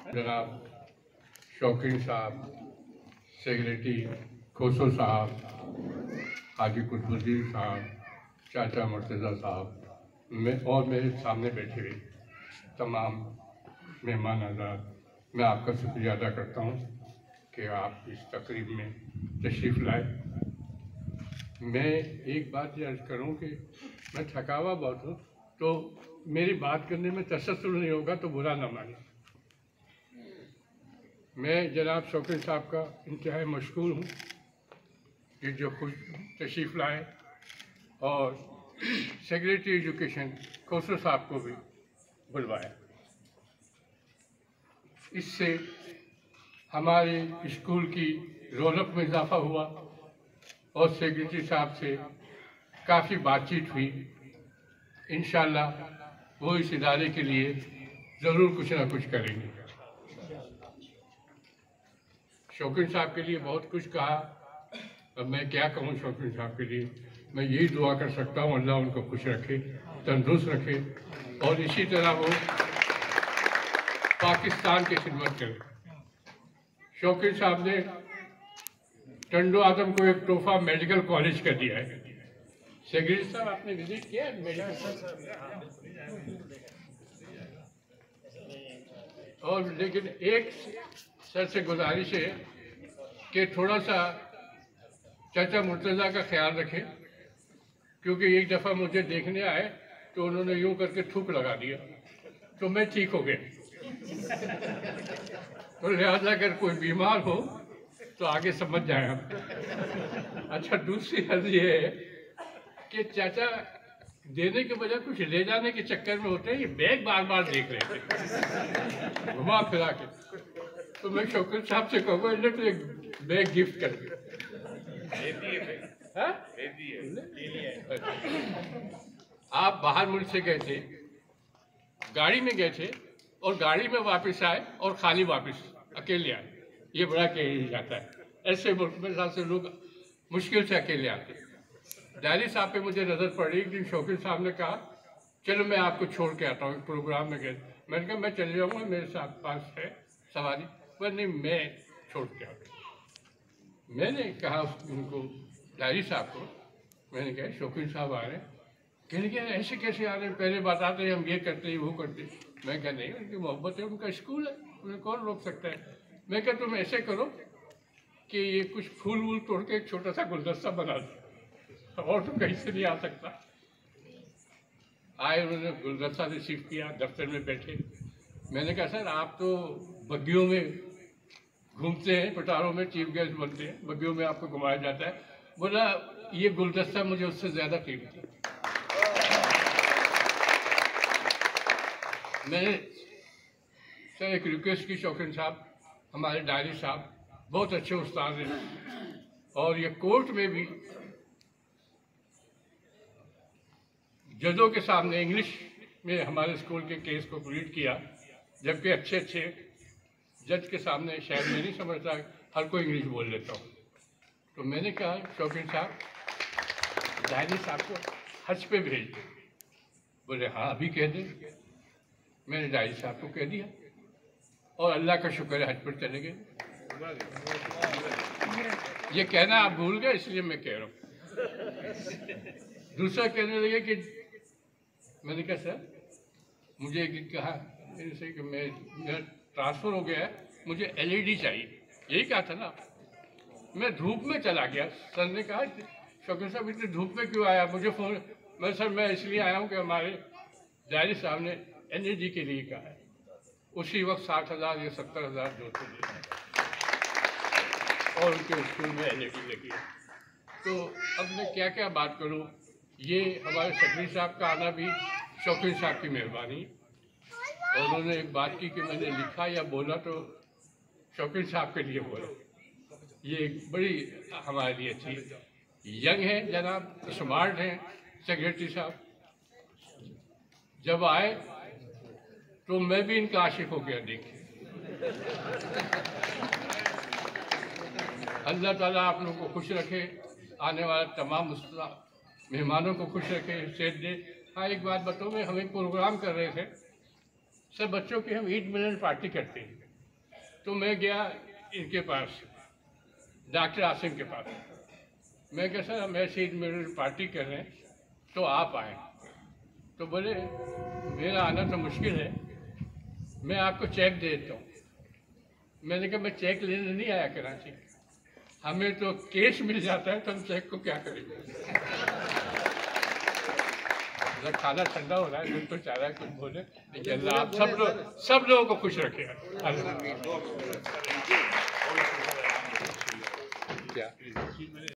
जनाब शौकीन साहब, सेक्रेटरी खोसो साहब, हाजी कुतुबुद्दीन साहब, चाचा मुर्तज़ा साहब, मैं और मेरे सामने बैठे हुए तमाम मेहमान आज़ाद, मैं आपका शुक्रिया अदा करता हूँ कि आप इस तकरीब में तशरीफ़ लाए। मैं एक बात ये अर्ज़ करूँ कि मैं थका हुआ बहुत हूँ, तो मेरी बात करने में तसल्सल नहीं होगा तो बुरा ना माने। मैं जनाब शौकीन साहब का इंतहाई मशकूर हूँ कि जो खुद तशरीफ़ लाए, और सेक्रेटरी एजुकेशन खोसो साहब को भी बुलवाया। इससे हमारे स्कूल की रौनक में इजाफा हुआ और सेक्रेटरी साहब से काफ़ी बातचीत हुई। इंशाअल्लाह वो इस इदारे के लिए ज़रूर कुछ ना कुछ करेंगे। शौकीन साहब के लिए बहुत कुछ कहा, अब मैं क्या कहूँ शौकीन साहब के लिए। मैं यही दुआ कर सकता हूँ अल्लाह उनको खुश रखे, तंदुरुस्त रखे और इसी तरह वो पाकिस्तान की खिदमत करें। शौकीन साहब ने टंडो आदम को एक तोहफा मेडिकल कॉलेज का दिया है। सेक्रेटरी साहब आपने विजिट किया है मेडिकल? और लेकिन एक सर से गुजारिश है कि थोड़ा सा चाचा मुर्तज़ा का ख्याल रखें, क्योंकि एक दफ़ा मुझे देखने आए तो उन्होंने यूं करके थूक लगा दिया तो मैं ठीक हो गया। तो लिहाजा अगर कोई बीमार हो तो आगे समझ जाए हम। अच्छा, दूसरी हद ये है कि चाचा देने के बजाय कुछ ले जाने के चक्कर में होते हैं, ये बैग बार बार देख रहे थे घुमा फिरा के। तो मैं शौकीन साहब से कहूँगा इन्हें तो एक बैग गिफ्ट कर दिया। आप बाहर मुल्क से गए थे, गाड़ी में गए थे और गाड़ी में वापस आए और खाली वापस अकेले आए, ये बड़ा कह जाता है। ऐसे मुल्क में साथ से लोग मुश्किल से अकेले आते हैं। डायरी साहब पे मुझे नज़र पड़ी, एक दिन शौकीन साहब ने कहा चलो मैं आपको छोड़ के आता हूँ, एक प्रोग्राम में गए। मैंने कहा मैं चले जाऊँगा, मेरे साथ पास है सवारी, पर नहीं मैं छोड़ के आता हूँ। मैंने कहा उनको डायरी साहब को, मैंने कहा शौकीन साहब आ रहे हैं। कहने क्या ऐसे कैसे आ रहे हैं, पहले बताते हम ये करते हैं वो करते। मैं कहा नहीं, उनकी मोहब्बत है, उनका स्कूल है, उन्हें कौन रोक सकता है। मैं कहा तुम ऐसे करो कि ये कुछ फूल वूल तोड़ के एक छोटा सा गुलदस्ता बना दो, और तो कहीं से नहीं आ सकता। आए, उन्होंने गुलदस्ता रिसीव किया, दफ्तर में बैठे। मैंने कहा सर आप तो बग्गियों में घूमते हैं, पटारों में चीफ गेस्ट बनते हैं, बग्गियों में आपको घुमाया जाता है। बोला ये गुलदस्ता मुझे उससे ज़्यादा कीमती है। मैंने सर एक रिक्वेस्ट की, शौकीन साहब हमारे डायरी साहब बहुत अच्छे उस्ताद हैं, और ये कोर्ट में भी जजों के सामने इंग्लिश में हमारे स्कूल के केस को प्लीड किया, जबकि अच्छे अच्छे जज के सामने शायद मैं नहीं समझता हर कोई इंग्लिश बोल लेता हूँ। तो मैंने कहा शौकीन साहब डायरी साहब को हज पे भेज दो। बोले हाँ अभी कह दें। मैंने डायरी साहब को कह दिया और अल्लाह का शुक्र है हज पर चले गए। ये कहना आप भूल गए, इसलिए मैं कह रहा हूँ। दूसरा कहने लगे कि मैंने कहा सर मुझे कहा इनसे कि मेरा ट्रांसफ़र हो गया है, मुझे एलईडी चाहिए, यही कहा था ना। मैं धूप में चला गया। सर ने कहा शौकीन साहब इतनी धूप में क्यों आया, मुझे फ़ोन। मैं सर मैं इसलिए आया हूँ कि हमारे डायरी साहब ने एनर्जी के लिए कहा है, उसी वक्त 60,000 या 70,000 जो थे और उनके स्कूल में एलईडी लगी है। तो अब मैं क्या क्या बात करूँ, ये हमारे सेक्रेटरी साहब का आना भी शौकीन साहब की मेहरबानी। और उन्होंने एक बात की कि मैंने लिखा या बोला तो शौकीन साहब के लिए बोला, ये एक बड़ी हमारे लिए अच्छी। यंग है जनाब, स्मार्ट हैं सेक्रेटरी साहब। जब आए तो मैं भी इनका आशिक हो गया। देखिए अल्लाह ताला आप लोगों को खुश रखे, आने वाले तमाम मेहमानों को खुश रखे, सेहत दे। हाँ, एक बात बताओ, मैं हम एक प्रोग्राम कर रहे थे, सब बच्चों की हम ईद मिलन पार्टी करते हैं, तो मैं गया इनके पास, डॉक्टर आसिम के पास। मैं कहा सर हम ऐसे ईद मिलन पार्टी कर रहे हैं, तो आप आए। तो बोले मेरा आना तो मुश्किल है, मैं आपको चेक दे देता हूँ। मैंने कहा मैं चेक लेने नहीं आया कराची, हमें तो केस मिल जाता है, तो हम चेक को क्या करेंगे। खाना ठंडा हो रहा है, कुछ तो चाह रहा है कुछ बोले, लेकिन अल्लाह आप सब लोगों को खुश रखेगा। क्या